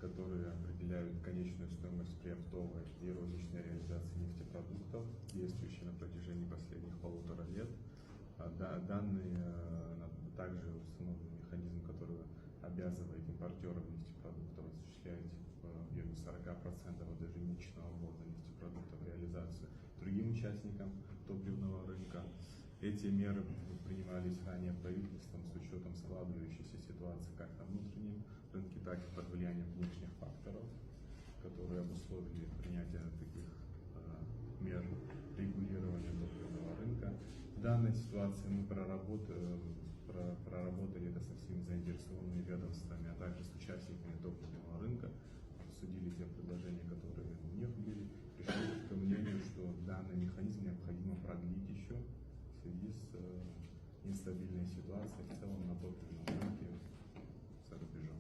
которые определяют конечную стоимость при оптовой и розничной реализации нефтепродуктов, действующие на протяжении последних 1,5 лет. Данные также установлен механизм, который обязывает импортеров нефтепродуктов осуществлять в объеме 40% от ежемесячного ввоза нефтепродуктов реализацию другим участникам топливного рынка. Эти меры принимались ранее правительством с учетом складывающейся ситуации как на внутреннем рынке, так и под влиянием внешних факторов, которые обусловили принятие таких мер регулирования топливного рынка. В данной ситуации мы проработали это со всеми заинтересованными ведомствами, а также с участниками топливного рынка, обсудили те предложения, которые у них были, пришли к мнению, что данный механизм необходимо продлить еще в связи с нестабильной ситуацией в целом на топливном рынке за рубежом.